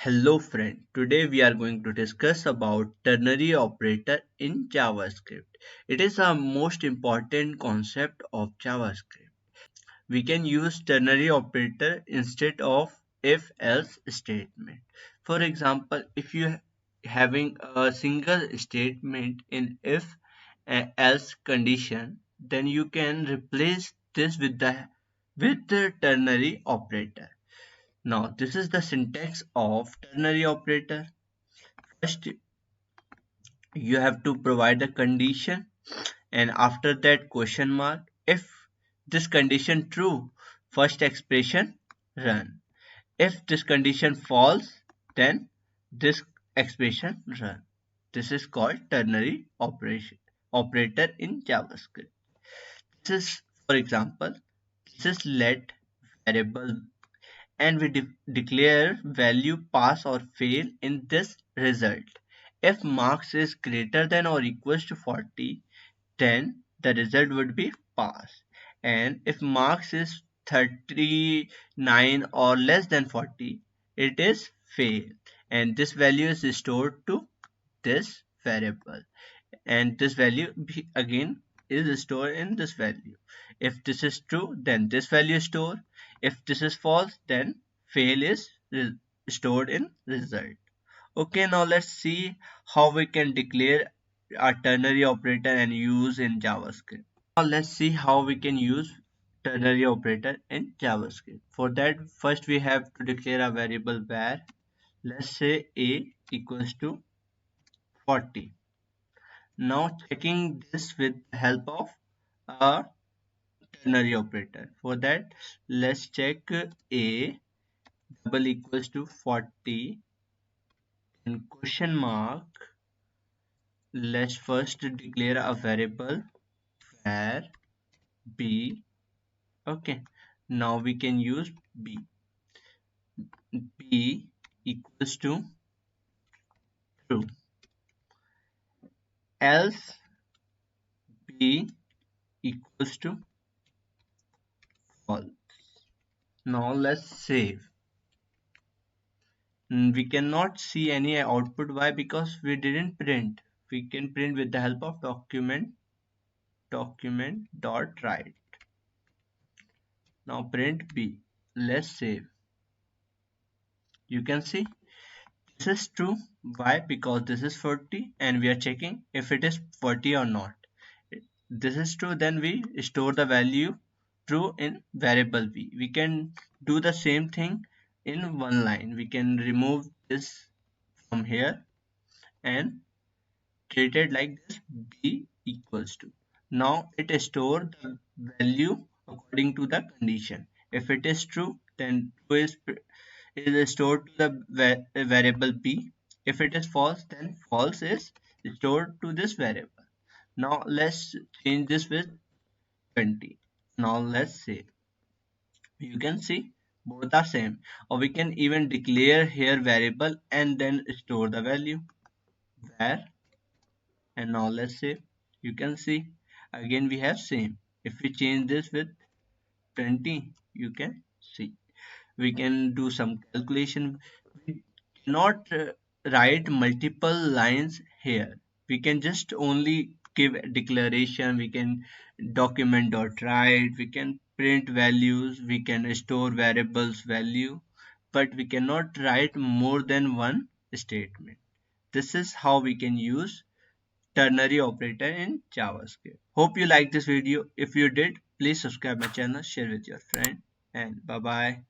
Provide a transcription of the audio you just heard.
Hello friend, today we are going to discuss about ternary operator in JavaScript. It is a most important concept of JavaScript. We can use ternary operator instead of if-else statement. For example, if you having a single statement in if-else condition, then you can replace this with the ternary operator. Now, this is the syntax of ternary operator. First, you have to provide a condition and after that question mark. If this condition true, first expression run. If this condition false, then this expression run. This is called ternary operator in JavaScript. This is, for example, this is let variable and we declare value pass or fail in this result. If marks is greater than or equals to 40, then the result would be pass. And if marks is 39 or less than 40, it is fail. And this value is stored to this variable. And this value again is stored in this value. If this is true, then this value is stored. If this is false, then fail is stored in result. Okay, now let's see how we can declare a ternary operator and use in JavaScript. Now let's see how we can use ternary operator in JavaScript. For that, first we have to declare a variable var. Let's say a equals to 40. Now checking this with the help of a ternary operator. For that, let's check a double equals to 40 and question mark. Let's first declare a variable var b. Okay, now we can use b. B equals to true, else b equals to false. Now let's save. We cannot see any output. Why? Because we didn't print. We can print with the help of document.write. Now print b. Let's save. You can see this is true. Why? Because this is 40 and we are checking if it is 40 or not. This is true, then we store the value true in variable b. We can do the same thing in one line. We can remove this from here and treat it like this, b equals to. Now it stores the value according to the condition. If it is true, then true is stored to the variable b. If it is false, then false is stored to this variable. Now let's change this with 20. Now let's save. You can see both are same, or we can even declare here variable and then store the value var. And now let's save. You can see again we have same. If we change this with 20, you can see we can do some calculation. We cannot write multiple lines here. We can just only give a declaration. We can document.write. We can print values. We can store variables value, but we cannot write more than one statement. This is how we can use ternary operator in JavaScript. Hope you liked this video. If you did, please subscribe my channel, share with your friend, and bye bye.